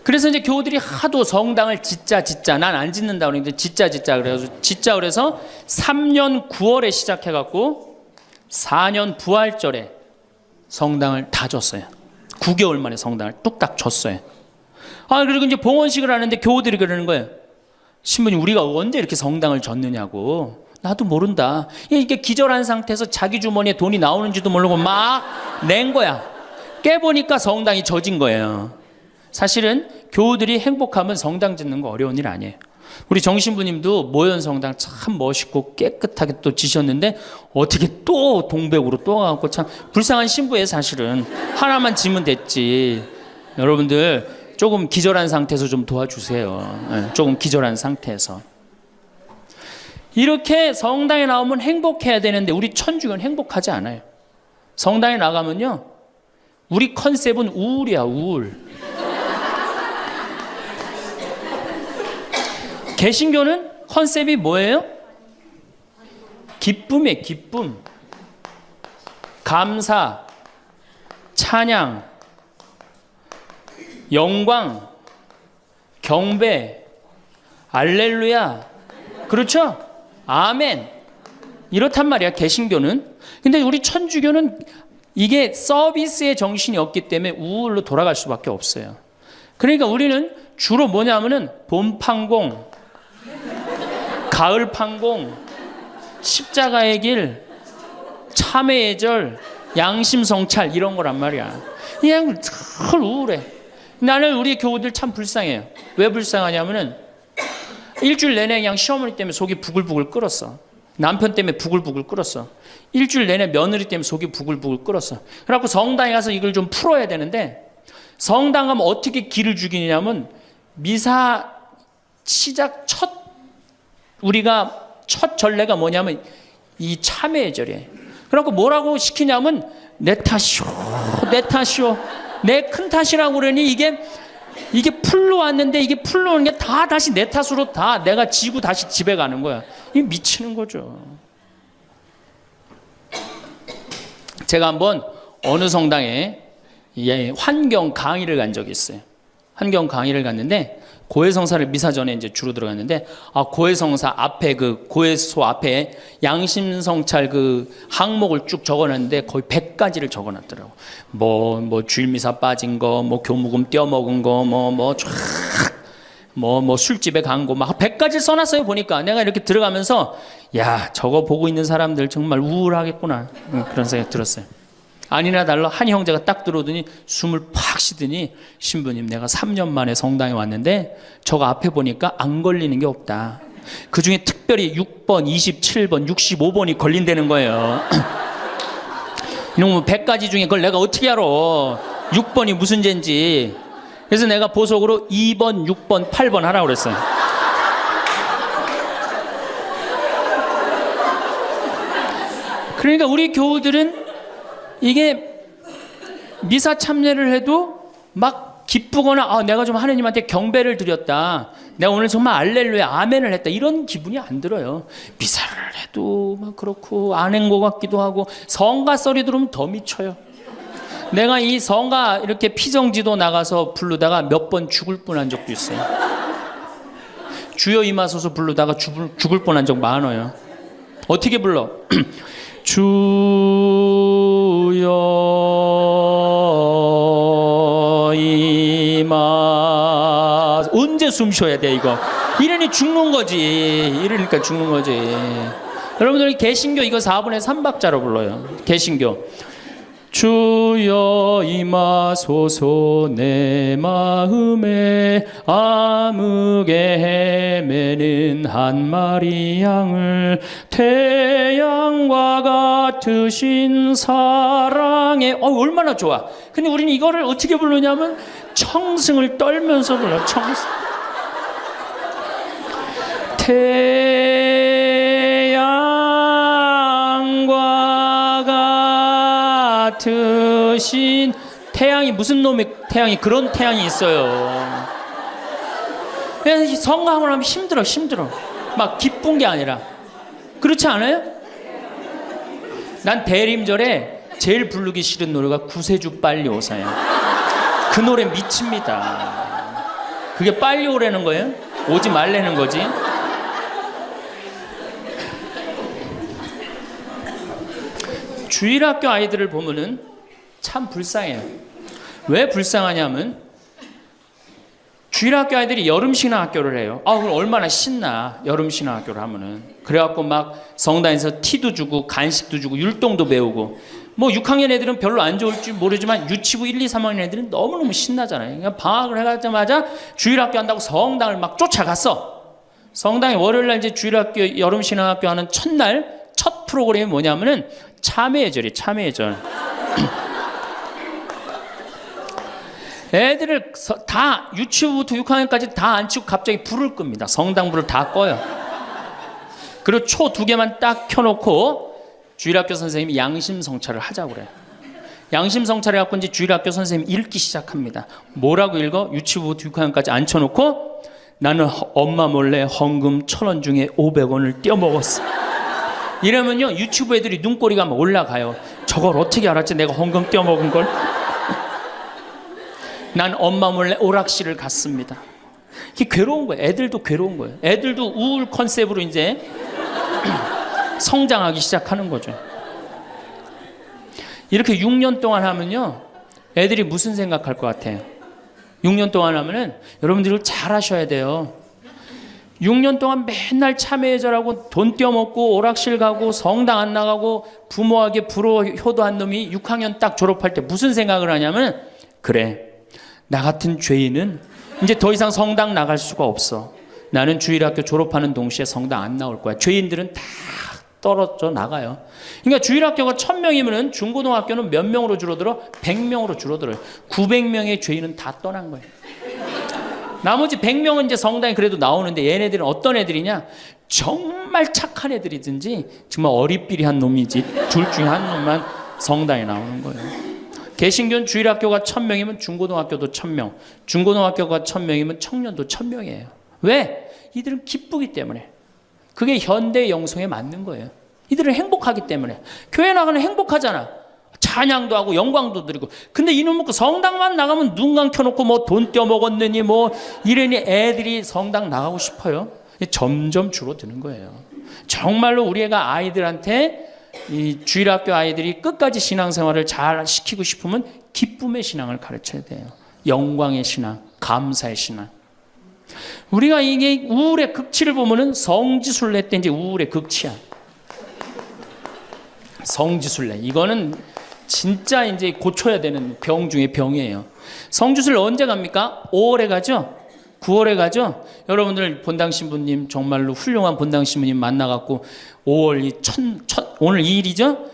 Speaker 1: 그래서 이제 교우들이 하도 성당을 짓자 난 안 짓는다 그러는데 짓자 그래서 3년 9월에 시작해갖고 4년 부활절에 성당을 다 줬어요. 9개월 만에 성당을 뚝딱 줬어요. 그리고 이제 봉헌식을 하는데 교우들이 그러는 거예요. 신부님 우리가 언제 이렇게 성당을 줬느냐고. 나도 모른다. 이렇게 기절한 상태에서 자기 주머니에 돈이 나오는지도 모르고 막 낸 거야. 깨보니까 성당이 젖은 거예요. 사실은 교우들이 행복하면 성당 짓는 거 어려운 일 아니에요. 우리 정신부님도 모현 성당 참 멋있고 깨끗하게 또 지셨는데 어떻게 또 동백으로 또 가고 참 불쌍한 신부예요. 사실은 하나만 지면 됐지. 여러분들 조금 기절한 상태에서 좀 도와주세요. 조금 기절한 상태에서. 이렇게 성당에 나오면 행복해야 되는데 우리 천주교는 행복하지 않아요. 성당에 나가면요 우리 컨셉은 우울이야. 우울. 개신교는 컨셉이 뭐예요? 기쁨이에요. 기쁨, 감사, 찬양, 영광, 경배, 알렐루야. 그렇죠? 아멘. 이렇단 말이야 개신교는. 근데 우리 천주교는 이게 서비스의 정신이 없기 때문에 우울로 돌아갈 수밖에 없어요. 그러니까 우리는 주로 뭐냐면은 봄판공, 가을판공, 십자가의 길, 참회의 절, 양심성찰 이런 거란 말이야. 그냥 늘 우울해. 나는 우리 교우들 참 불쌍해요. 왜 불쌍하냐면은 일주일 내내 그냥 시어머니 때문에 속이 부글부글 끓었어. 남편 때문에 부글부글 끓었어. 일주일 내내 며느리 때문에 속이 부글부글 끓었어. 그래갖고 성당에 가서 이걸 좀 풀어야 되는데 성당 가면 어떻게 기를 죽이냐면 미사 시작 우리가 첫 전례가 뭐냐면 이 참회의 절이에요. 그래갖고 뭐라고 시키냐면 내 탓이오, 내 탓이오, 내 큰 탓이라고 그러니 이게 풀로 왔는데 이게 풀로 오는 게 다 다시 내 탓으로 다 내가 지고 다시 집에 가는 거야. 이게 미치는 거죠. 제가 한번 어느 성당에 환경 강의를 간 적이 있어요. 환경 강의를 갔는데 고해성사를 미사 전에 이제 주로 들어갔는데 고해성사 앞에 그 고해소 앞에 양심성찰 그 항목을 쭉 적어놨는데 거의 100가지를 적어놨더라고. 뭐 주일미사 빠진 거, 뭐 교무금 떼어먹은 거, 뭐 술집에 간 거 막 100가지 써놨어요. 보니까 내가 이렇게 들어가면서 야 저거 보고 있는 사람들 정말 우울하겠구나 그런 생각이 들었어요. 아니나 달라 한 형제가 딱 들어오더니 숨을 팍 쉬더니 신부님 내가 3년 만에 성당에 왔는데 저거 앞에 보니까 안 걸리는 게 없다. 그중에 특별히 6번, 27번, 65번이 걸린다는 거예요. 이놈 100가지 중에 그걸 내가 어떻게 알아. 6번이 무슨 죄인지. 그래서 내가 보석으로 2번, 6번, 8번 하라고 그랬어요. 그러니까 우리 교우들은 이게 미사 참여를 해도 막 기쁘거나 내가 좀 하느님한테 경배를 드렸다. 내가 오늘 정말 알렐루야 아멘을 했다. 이런 기분이 안 들어요. 미사를 해도 막 그렇고 안 한 것 같기도 하고 성가 소리 들으면 더 미쳐요. 내가 이 성가 이렇게 피정지도 나가서 부르다가 몇 번 죽을 뻔한 적도 있어요. 주여 임하소서 부르다가 죽을 뻔한 적 많아요. 어떻게 불러? 주여 임하 언제 숨 쉬어야 돼 이거. 이러니 죽는 거지. 이러니까 죽는 거지. 여러분들 개신교 이거 4분의 3박자로 불러요. 개신교. 주여 임하소서 내 마음에 암흑에 헤매는 한 마리 양을 태양과 같으신 사랑에 얼마나 좋아. 근데 우리는 이거를 어떻게 부르냐면 청승을 떨면서 불러. 청승. 태양과 같으신 태양이 무슨 놈의 태양이 그런 태양이 있어요. 그래서 성가함을 하면 힘들어. 막 기쁜 게 아니라. 그렇지 않아요? 난 대림절에 제일 부르기 싫은 노래가 구세주 빨리 오사야. 그 노래 미칩니다. 그게 빨리 오라는 거예요? 오지 말라는 거지. 주일학교 아이들을 보면은 참 불쌍해요. 왜 불쌍하냐면 주일학교 아이들이 여름신앙학교를 해요. 그럼 얼마나 신나 여름신앙학교를 하면은. 그래갖고 막 성당에서 티도 주고 간식도 주고 율동도 배우고. 뭐 6학년 애들은 별로 안 좋을지 모르지만 유치부 1, 2, 3학년 애들은 너무너무 신나잖아요. 그러니까 방학을 해가자마자 주일학교 한다고 성당을 막 쫓아갔어. 성당에 월요일날 이제 주일학교 여름신앙학교 하는 첫날 첫 프로그램이 뭐냐면은 참회예절이에요. 참회예절. 애들을 다 유치부부터 6학년까지 다 안 치고 갑자기 불을 끕니다. 성당불을 다 꺼요. 그리고 초 2개만 딱 켜놓고 주일학교 선생님이 양심성찰을 하자고 그래요. 양심성찰을 해갖고 이제 주일학교 선생님이 읽기 시작합니다. 뭐라고 읽어? 유치부부터 6학년까지 앉혀놓고 나는 엄마 몰래 헌금 1,000원 중에 500원을 떼어먹었어. 이러면요 유치부 애들이 눈꼬리가 막 올라가요. 저걸 어떻게 알았지 내가 헌금 떼어먹은 걸. 난 엄마 몰래 오락실을 갔습니다. 이게 괴로운 거예요. 애들도 괴로운 거예요. 애들도 우울 컨셉으로 이제 성장하기 시작하는 거죠. 이렇게 6년 동안 하면요 애들이 무슨 생각할 것 같아요? 6년 동안 하면은 여러분들이 잘 하셔야 돼요. 6년 동안 맨날 참회절하고 돈 떼어먹고 오락실 가고 성당 안 나가고 부모에게 불호 효도한 놈이 6학년 딱 졸업할 때 무슨 생각을 하냐면 그래 나 같은 죄인은 이제 더 이상 성당 나갈 수가 없어. 나는 주일학교 졸업하는 동시에 성당 안 나올 거야. 죄인들은 다 떨어져 나가요. 그러니까 주일학교가 1,000명이면 중고등학교는 몇 명으로 줄어들어? 100명으로 줄어들어요. 900명의 죄인은 다 떠난 거예요. 나머지 100명은 이제 성당에 그래도 나오는데 얘네들은 어떤 애들이냐? 정말 착한 애들이든지 정말 어리삐리한 놈이지 둘 중에 한 놈만 성당에 나오는 거예요. 개신교는 주일학교가 1,000명이면 중고등학교도 1,000명, 중고등학교가 1,000명이면 청년도 1,000명이에요. 왜? 이들은 기쁘기 때문에. 그게 현대 영성에 맞는 거예요. 이들은 행복하기 때문에. 교회 나가면 행복하잖아. 찬양도 하고 영광도 드리고. 근데 이놈 먹고 성당만 나가면 눈 감켜놓고 뭐 돈 떼어먹었느니 뭐 이러니 애들이 성당 나가고 싶어요. 점점 줄어드는 거예요. 정말로 우리 애가 아이들한테 이 주일학교 아이들이 끝까지 신앙생활을 잘 시키고 싶으면 기쁨의 신앙을 가르쳐야 돼요. 영광의 신앙, 감사의 신앙. 우리가 이게 우울의 극치를 보면은 성지순례 때 이제 우울의 극치야. 성지순례. 이거는 진짜 이제 고쳐야 되는 병 중에 병이에요. 성지순례 언제 갑니까? 5월에 가죠? 9월에 가죠? 여러분들 본당 신부님 정말로 훌륭한 본당 신부님 만나갖고 5월 오늘 2일이죠?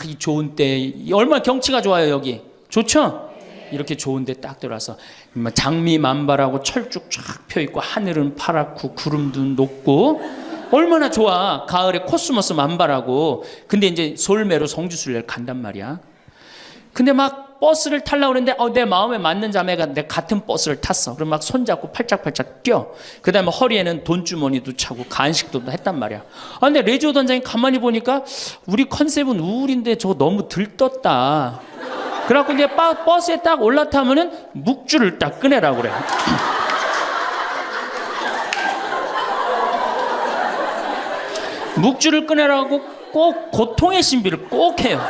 Speaker 1: 이 좋은 때 얼마나 경치가 좋아요 여기. 좋죠? 이렇게 좋은 데 딱 들어와서 장미 만발하고 철쭉 쫙 펴있고 하늘은 파랗고 구름도 높고 얼마나 좋아. 가을에 코스모스 만발하고. 근데 이제 솔매로 성지순례를 간단 말이야. 근데 막 버스를 타려고 그랬는데 내 마음에 맞는 자매가 내 같은 버스를 탔어. 그럼 막 손잡고 팔짝팔짝 뛰어. 그 다음에 허리에는 돈주머니도 차고 간식도 했단 말이야. 근데 레지오 단장이 가만히 보니까 우리 컨셉은 우울인데 저거 너무 들떴다. 그래갖고 이제 버스에 딱 올라타면은 묵주를 딱 꺼내라고 그래. 묵주를 꺼내라고 꼭 고통의 신비를 꼭 해요.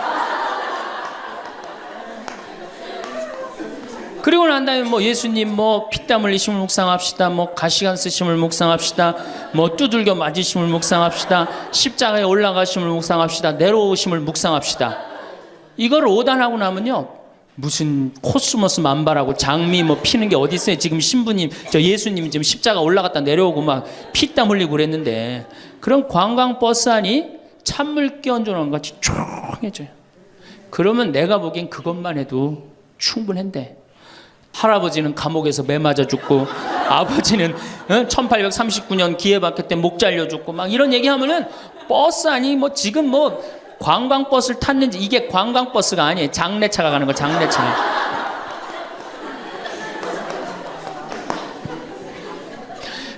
Speaker 1: 그리고 난 다음에 뭐 예수님 뭐 피땀 흘리심을 묵상합시다. 뭐 가시관 쓰심을 묵상합시다. 뭐 두들겨 맞으심을 묵상합시다. 십자가에 올라가심을 묵상합시다. 내려오심을 묵상합시다. 이걸 오단하고 나면요. 무슨 코스모스 만발하고 장미 뭐 피는 게 어디 있어요. 지금 신부님, 저 예수님이 지금 십자가 올라갔다 내려오고 막 피땀 흘리고 그랬는데 그런 관광버스 안이 찬물 끼얹어놓은 것 같이 조용해져요. 그러면 내가 보기엔 그것만 해도 충분한데 할아버지는 감옥에서 매 맞아 죽고 아버지는 1839년 기회박해 때 목 잘려 죽고 막 이런 얘기하면은 버스 안이 뭐 지금 뭐 관광버스를 탔는지 이게 관광버스가 아니에요. 장례차가 가는 거 장례차.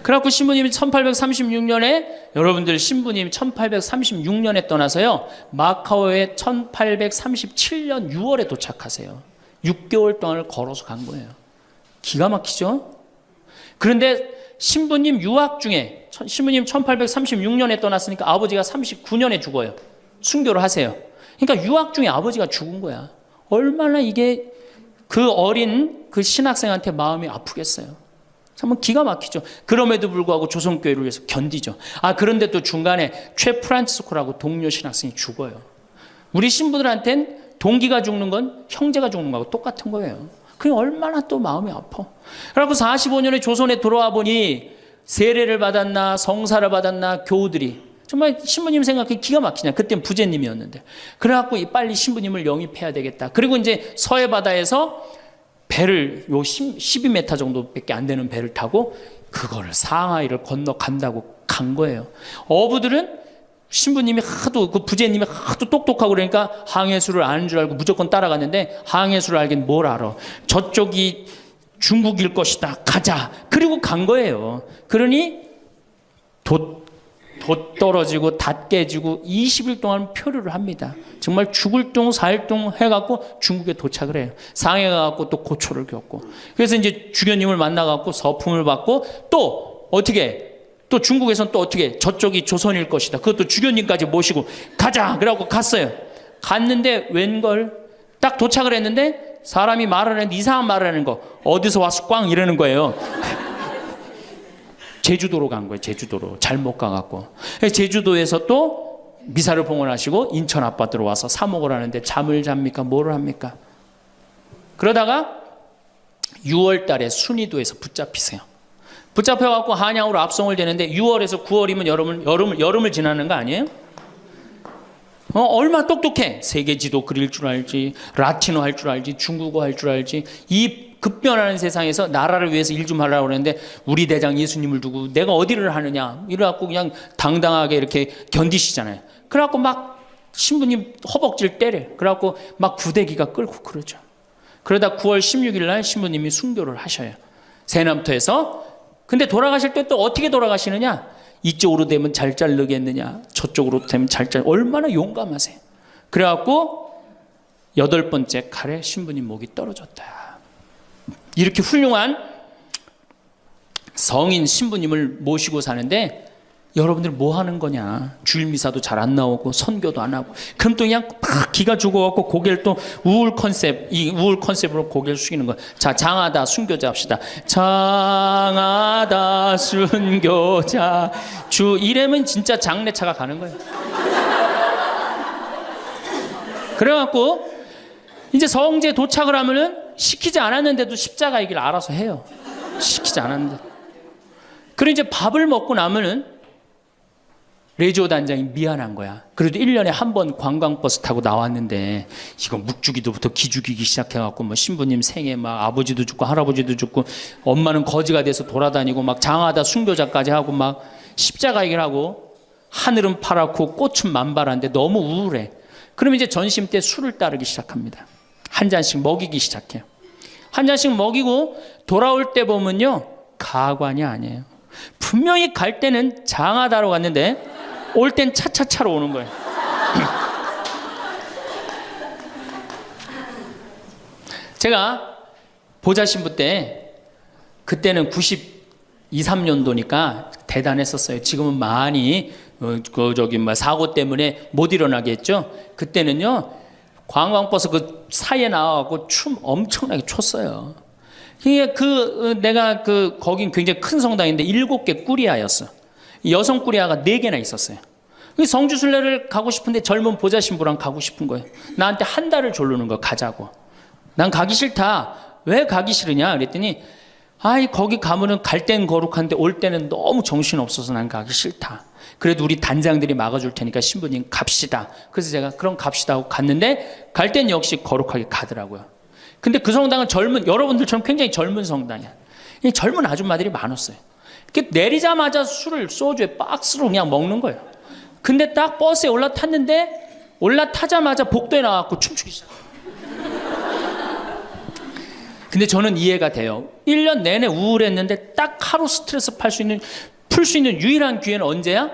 Speaker 1: 그래갖고 신부님이 1836년에 여러분들 신부님이 1836년에 떠나서요. 마카오에 1837년 6월에 도착하세요. 6개월 동안을 걸어서 간 거예요. 기가 막히죠? 그런데 신부님 유학 중에 신부님 1836년에 떠났으니까 아버지가 39년에 죽어요. 순교를 하세요. 그러니까 유학 중에 아버지가 죽은 거야. 얼마나 이게 그 어린 그 신학생한테 마음이 아프겠어요. 정말 기가 막히죠. 그럼에도 불구하고 조선교회를 위해서 견디죠. 아, 그런데 또 중간에 최 프란치스코라고 동료 신학생이 죽어요. 우리 신부들한테는 동기가 죽는 건 형제가 죽는 거하고 똑같은 거예요. 그게 얼마나 또 마음이 아파. 그래갖고 45년에 조선에 돌아와 보니 세례를 받았나 성사를 받았나 교우들이 정말 신부님 생각해 기가 막히냐. 그땐 부제님이었는데. 그래갖고 빨리 신부님을 영입해야 되겠다. 그리고 이제 서해 바다에서 배를 요 12m 정도밖에 안 되는 배를 타고 그거를 상하이를 건너간다고 간 거예요. 어부들은 신부님이 하도 그 부제님이 하도 똑똑하고 그러니까 항해수를 아는 줄 알고 무조건 따라갔는데 항해수를 알긴 뭘 알아. 저쪽이 중국일 것이다. 가자. 그리고 간 거예요. 그러니 돛 떨어지고 닷 깨지고 20일 동안 표류를 합니다. 정말 죽을 둥 살 둥 해갖고 중국에 도착을 해요. 상해 가갖고 또 고초를 겪고. 그래서 이제 주교님을 만나갖고 서품을 받고 또 어떻게 또 중국에서는 또 어떻게 저쪽이 조선일 것이다. 그것도 주교님까지 모시고 가자. 그래갖고 갔어요. 갔는데 웬걸 딱 도착을 했는데 사람이 말을 하는데 이상한 말을 하는 거. 어디서 와서 꽝 이러는 거예요. 제주도로 간 거예요. 제주도로. 잘못 가갖고. 제주도에서 또 미사를 봉헌하시고 인천 아파트로 와서 사목을 하는데 잠을 잡니까? 뭐를 합니까? 그러다가 6월 달에 순이도에서 붙잡히세요. 붙잡혀갖고 한양으로 압송을 되는데 6월에서 9월이면 여름을 지나는 거 아니에요? 얼마 똑똑해. 세계 지도 그릴 줄 알지, 라틴어 할 줄 알지, 중국어 할 줄 알지. 이 급변하는 세상에서 나라를 위해서 일 좀 하려고 그러는데 우리 대장 예수님을 두고 내가 어디를 하느냐 이래갖고 그냥 당당하게 이렇게 견디시잖아요. 그래갖고 막 신부님 허벅지를 때려. 그래갖고 막 구데기가 끓고 그러죠. 그러다 9월 16일 날 신부님이 순교를 하셔요. 새남터에서. 근데 돌아가실 때 또 어떻게 돌아가시느냐? 이쪽으로 되면 잘 자르겠느냐? 저쪽으로 되면 잘 자르. 얼마나 용감하세요. 그래갖고 8번째 칼에 신부님 목이 떨어졌다. 이렇게 훌륭한 성인 신부님을 모시고 사는데 여러분들 뭐 하는 거냐? 주일미사도 잘 안 나오고 선교도 안 하고 그럼 또 그냥 막 기가 죽어갖고 고개를 또 우울 컨셉으로 고개를 숙이는 거야. 자, 장하다 순교자 합시다. 장하다 순교자 주 이래면 진짜 장례차가 가는 거예요. 그래갖고 이제 성지에 도착을 하면은 시키지 않았는데도 십자가 얘기를 알아서 해요. 시키지 않았는데. 그리고 이제 밥을 먹고 나면은 레지오 단장이 미안한 거야. 그래도 1년에 한 번 관광버스 타고 나왔는데 이거 묵주기도부터 기죽이기 시작해갖고 뭐 신부님 생에 막 아버지도 죽고 할아버지도 죽고 엄마는 거지가 돼서 돌아다니고 막 장하다 순교자까지 하고 막 십자가 얘기를 하고 하늘은 파랗고 꽃은 만발한데 너무 우울해. 그럼 이제 전심 때 술을 따르기 시작합니다. 한 잔씩 먹이기 시작해요. 한 잔씩 먹이고 돌아올 때 보면요 가관이 아니에요. 분명히 갈 때는 장하다로 갔는데 올 땐 차차차로 오는 거예요. 제가 보좌신부 때 그때는 92, 3년도니까 대단했었어요. 지금은 많이 사고 때문에 못 일어나게 했죠. 그때는요 관광버스 그 사이에 나와갖고 춤 엄청나게 췄어요. 내가 거긴 굉장히 큰 성당인데 7개 꾸리아였어. 여성 꾸리아가 4개나 있었어요. 성주순례를 가고 싶은데 젊은 보좌 신부랑 가고 싶은 거예요. 나한테 한 달을 조르는 거 가자고. 난 가기 싫다. 왜 가기 싫으냐 그랬더니 거기 가면은 갈 땐 거룩한데 올 때는 너무 정신없어서 난 가기 싫다. 그래도 우리 단장들이 막아줄 테니까 신부님 갑시다. 그래서 제가 그럼 갑시다 하고 갔는데 갈 땐 역시 거룩하게 가더라고요. 근데 그 성당은 여러분들처럼 굉장히 젊은 성당이야. 젊은 아줌마들이 많았어요. 내리자마자 소주에 박스로 그냥 먹는 거예요. 근데 딱 버스에 올라타자마자 복도에 나와서 춤추기 시작. 근데 저는 이해가 돼요. 1년 내내 우울했는데 딱 하루 스트레스 풀 수 있는 유일한 기회는 언제야?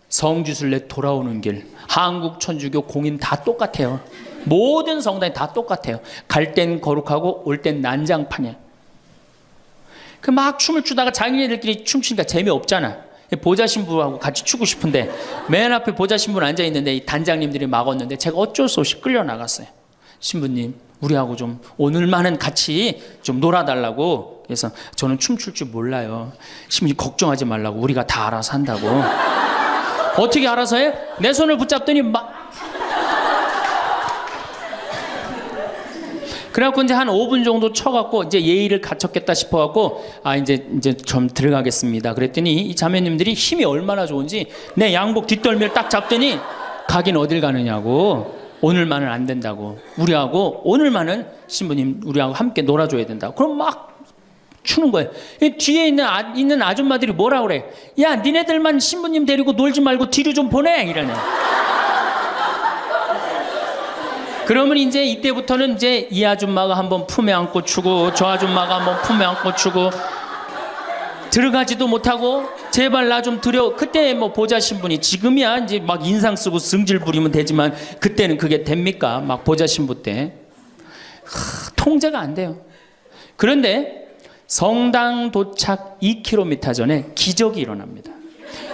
Speaker 1: 성주순례 돌아오는 길. 한국 천주교 공인 다 똑같아요. 모든 성당이 다 똑같아요. 갈 땐 거룩하고 올 땐 난장판이야. 막 춤을 추다가 자기네들끼리 춤추니까 재미없잖아. 보좌 신부하고 같이 추고 싶은데 맨 앞에 보좌 신부는 앉아있는데 이 단장님들이 막았는데 제가 어쩔 수 없이 끌려나갔어요. 신부님 우리하고 좀 오늘만은 같이 좀 놀아달라고. 그래서 저는 춤출 줄 몰라요. 신부님 걱정하지 말라고. 우리가 다 알아서 한다고. 어떻게 알아서 해? 내 손을 붙잡더니 그래갖고 이제 한 5분 정도 쳐갖고 이제 예의를 갖췄겠다 싶어갖고 이제 좀 들어가겠습니다. 그랬더니 이 자매님들이 힘이 얼마나 좋은지 내 양복 뒷덜미를 딱 잡더니 가긴 어딜 가느냐고. 오늘만은 안 된다고. 우리하고 오늘만은 신부님 우리하고 함께 놀아줘야 된다고. 그럼 막 추는 거예요. 뒤에 있는 아줌마들이 뭐라 그래? 야 니네들만 신부님 데리고 놀지 말고 뒤로 좀 보내 이러네. 그러면 이제 이때부터는 이제 이 아줌마가 한번 품에 안고 추고 저 아줌마가 한번 품에 안고 추고 들어가지도 못하고 제발 나 좀 들여. 그때 보좌 신부니 지금이야 이제 막 인상 쓰고 승질 부리면 되지만 그때는 그게 됩니까? 막 보좌 신부 때 통제가 안 돼요. 그런데 성당 도착 2km 전에 기적이 일어납니다.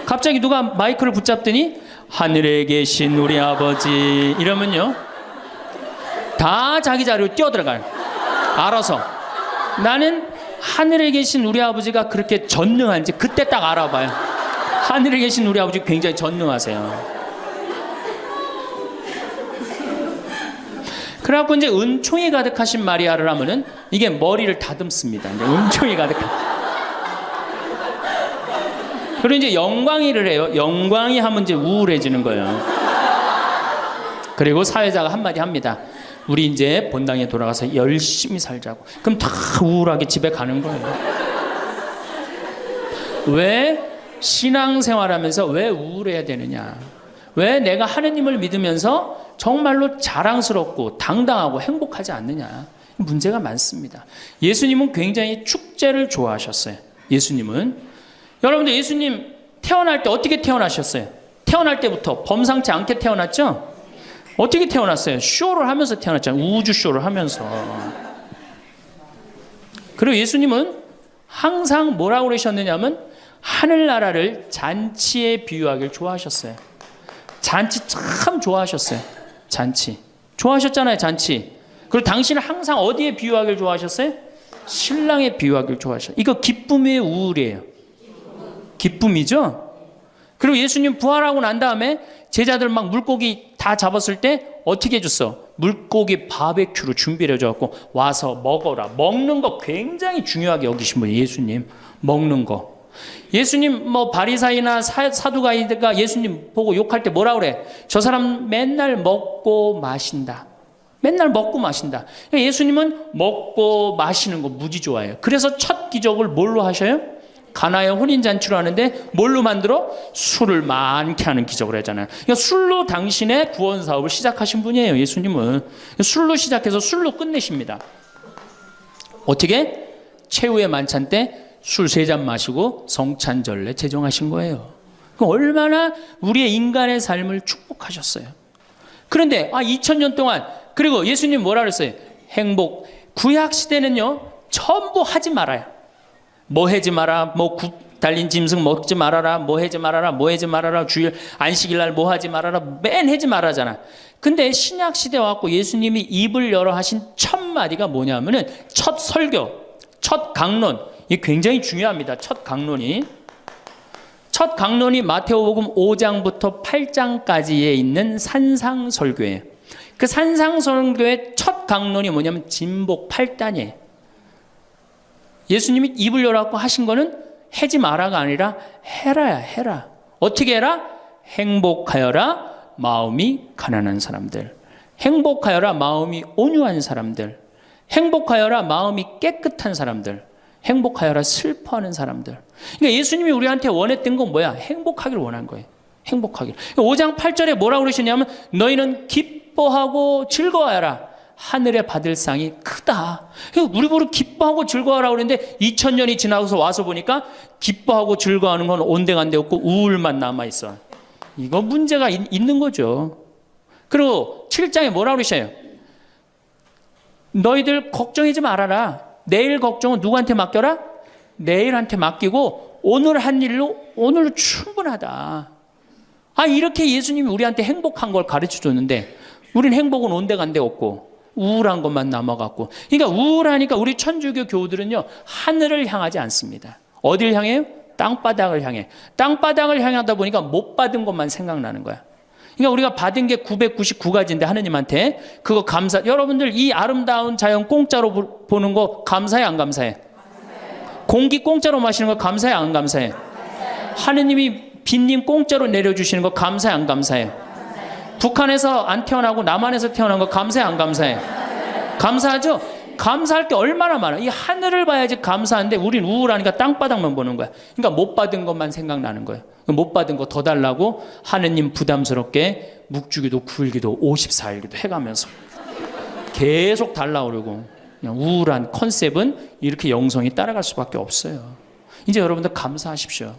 Speaker 1: 갑자기 누가 마이크를 붙잡더니 하늘에 계신 우리 아버지 이러면요 다 자기 자리로 뛰어들어가요. 알아서. 나는 하늘에 계신 우리 아버지가 그렇게 전능한지 그때 딱 알아봐요. 하늘에 계신 우리 아버지 굉장히 전능하세요. 그래갖고 이제 은총이 가득하신 마리아를 하면은 이게 머리를 다듬습니다. 이제 은총이 가득한. 그리고 이제 영광이를 해요. 영광이 하면 이제 우울해지는 거예요. 그리고 사회자가 한마디 합니다. 우리 이제 본당에 돌아가서 열심히 살자고. 그럼 다 우울하게 집에 가는 거예요. 왜 신앙생활하면서 왜 우울해야 되느냐? 왜 내가 하느님을 믿으면서 정말로 자랑스럽고 당당하고 행복하지 않느냐? 문제가 많습니다. 예수님은 굉장히 축제를 좋아하셨어요. 예수님은. 여러분들 예수님 태어날 때 어떻게 태어나셨어요? 태어날 때부터 범상치 않게 태어났죠? 어떻게 태어났어요? 쇼를 하면서 태어났잖아요. 우주쇼를 하면서. 그리고 예수님은 항상 뭐라고 그러셨느냐면 하늘나라를 잔치에 비유하길 좋아하셨어요. 잔치 참 좋아하셨어요. 잔치. 좋아하셨잖아요, 잔치. 그리고 당신은 항상 어디에 비유하길 좋아하셨어요? 신랑에 비유하길 좋아하셨어요. 이거 기쁨이에요, 우울이에요? 기쁨이죠? 그리고 예수님 부활하고 난 다음에 제자들 막 물고기 다 잡았을 때 어떻게 해줬어? 물고기 바베큐로 준비를 해줘갖고 와서 먹어라. 먹는 거 굉장히 중요하게 여기신 분이에요. 예수님. 먹는 거. 예수님 바리사이나 사두가이가 예수님 보고 욕할 때 뭐라 그래? 저 사람 맨날 먹고 마신다. 맨날 먹고 마신다. 예수님은 먹고 마시는 거 무지 좋아해요. 그래서 첫 기적을 뭘로 하셔요? 가나의 혼인잔치로 하는데 뭘로 만들어? 술을 많게 하는 기적을 하잖아요. 그러니까 술로 당신의 구원 사업을 시작하신 분이에요. 예수님은. 술로 시작해서 술로 끝내십니다. 어떻게? 최후의 만찬 때 술 3잔 마시고 성찬절례 제정하신 거예요. 얼마나 우리의 인간의 삶을 축복하셨어요. 그런데 2000년 동안 그리고 예수님 뭐라 그랬어요? 행복. 구약 시대는요 전부 하지 말아요. 뭐 하지 마라, 달린 짐승 먹지 말아라, 뭐 하지 말아라, 뭐 하지 말아라, 주일 안식일날 뭐 하지 말아라, 맨 하지 말아잖아. 근데 신약 시대 와갖고 예수님이 입을 열어 하신 첫 마디가 뭐냐면은 첫 설교, 첫 강론, 이게 굉장히 중요합니다. 첫 강론이 마태복음 5장부터 8장까지에 있는 산상설교예요. 그 산상설교의 첫 강론이 뭐냐면 진복 8단이에요. 예수님이 입을 열어갖고 하신 거는 하지 마라가 아니라 해라야, 해라. 어떻게 해라? 행복하여라 마음이 가난한 사람들, 행복하여라 마음이 온유한 사람들, 행복하여라 마음이 깨끗한 사람들, 행복하여라 슬퍼하는 사람들. 그러니까 예수님이 우리한테 원했던 건 뭐야? 행복하기를 원한 거예요. 행복하기를. 5장 8절에 뭐라고 그러시냐면 너희는 기뻐하고 즐거워하라. 하늘에 받을 상이 크다. 우리 보러 기뻐하고 즐거워하라고 그랬는데 2000년이 지나서 와서 보니까 기뻐하고 즐거워하는 건 온데간데 없고 우울만 남아있어. 이거 문제가 있는 거죠. 그리고 7장에 뭐라고 그러셔요? 너희들 걱정하지 말아라. 내일 걱정은 누구한테 맡겨라? 내일한테 맡기고 오늘 한 일로 오늘로 충분하다. 이렇게 예수님이 우리한테 행복한 걸 가르쳐 줬는데 우린 행복은 온데간데 없고 우울한 것만 남아갖고, 그러니까 우울하니까 우리 천주교 교우들은요 하늘을 향하지 않습니다. 어딜 향해요? 땅바닥을 향해. 땅바닥을 향하다 보니까 못 받은 것만 생각나는 거야. 그러니까 우리가 받은 게 999가지인데 하느님한테 그거 감사. 여러분들 이 아름다운 자연 공짜로 보는 거 감사해 안 감사해? 공기 공짜로 마시는 거 감사해 안 감사해? 하느님이 빈님 공짜로 내려주시는 거 감사해 안 감사해? 북한에서 안 태어나고 남한에서 태어난 거 감사해 안 감사해? 감사하죠? 감사할 게 얼마나 많아. 이 하늘을 봐야지 감사한데 우린 우울하니까 땅바닥만 보는 거야. 그러니까 못 받은 것만 생각나는 거예요. 못 받은 거 더 달라고 하느님 부담스럽게 묵주기도 9일기도 54일기도 해가면서 계속 달라고 그러고, 그냥 우울한 컨셉은 이렇게 영성이 따라갈 수밖에 없어요. 이제 여러분들 감사하십시오.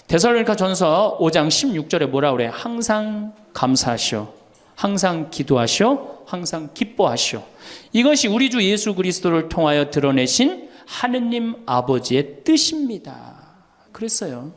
Speaker 1: 데살로니가 전서 5장 16절에 뭐라 그래? 항상 감사하시오. 항상 기도하시오. 항상 기뻐하시오. 이것이 우리 주 예수 그리스도를 통하여 드러내신 하느님 아버지의 뜻입니다. 그랬어요.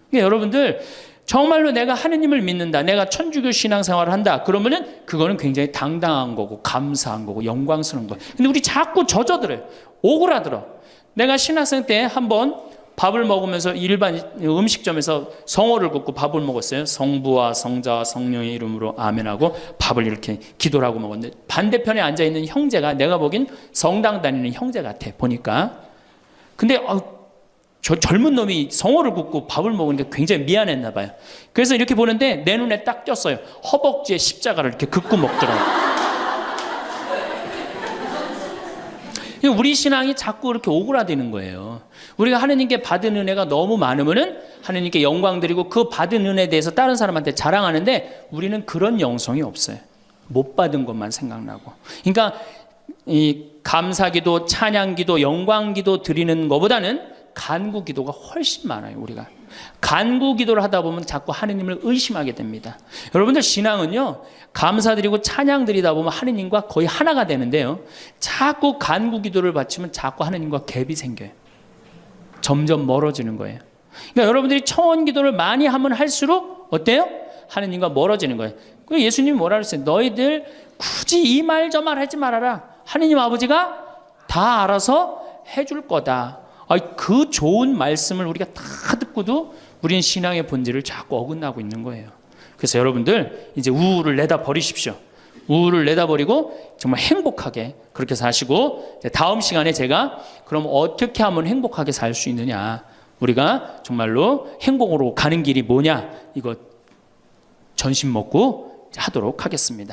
Speaker 1: 그러니까 여러분들 정말로 내가 하느님을 믿는다, 내가 천주교 신앙생활을 한다, 그러면은 그거는 굉장히 당당한 거고 감사한 거고 영광스러운 거예요. 근데 우리 자꾸 젖어들어요. 오그라들어. 내가 신학생 때 한번 밥을 먹으면서 일반 음식점에서 성호를 긋고 밥을 먹었어요. 성부와 성자와 성령의 이름으로 아멘하고 밥을 이렇게 기도를 하고 먹었는데 반대편에 앉아있는 형제가 내가 보기엔 성당 다니는 형제 같아 보니까. 근데 저 젊은 놈이 성호를 긋고 밥을 먹으니까 굉장히 미안했나 봐요. 그래서 이렇게 보는데 내 눈에 딱 띄었어요. 허벅지에 십자가를 이렇게 긋고 먹더라고요. 우리 신앙이 자꾸 그렇게 오그라드는 거예요. 우리가 하느님께 받은 은혜가 너무 많으면은 하느님께 영광 드리고 그 받은 은혜에 대해서 다른 사람한테 자랑하는데 우리는 그런 영성이 없어요. 못 받은 것만 생각나고. 그러니까 이 감사기도, 찬양기도, 영광기도 드리는 것보다는 간구기도가 훨씬 많아요. 우리가 간구기도를 하다 보면 자꾸 하느님을 의심하게 됩니다. 여러분들 신앙은요 감사드리고 찬양드리다 보면 하느님과 거의 하나가 되는데요, 자꾸 간구기도를 바치면 자꾸 하느님과 갭이 생겨요. 점점 멀어지는 거예요. 그러니까 여러분들이 청원기도를 많이 하면 할수록 어때요? 하느님과 멀어지는 거예요. 그래서 예수님이 뭐라 그랬어요? 너희들 굳이 이 말 저 말 하지 말아라. 하느님 아버지가 다 알아서 해줄 거다. 그 좋은 말씀을 우리가 다 듣고도 우리는 신앙의 본질을 자꾸 어긋나고 있는 거예요. 그래서 여러분들 이제 우울을 내다 버리십시오. 우울을 내다 버리고 정말 행복하게 그렇게 사시고, 다음 시간에 제가 그럼 어떻게 하면 행복하게 살 수 있느냐, 우리가 정말로 행복으로 가는 길이 뭐냐, 이거 전심 먹고 하도록 하겠습니다.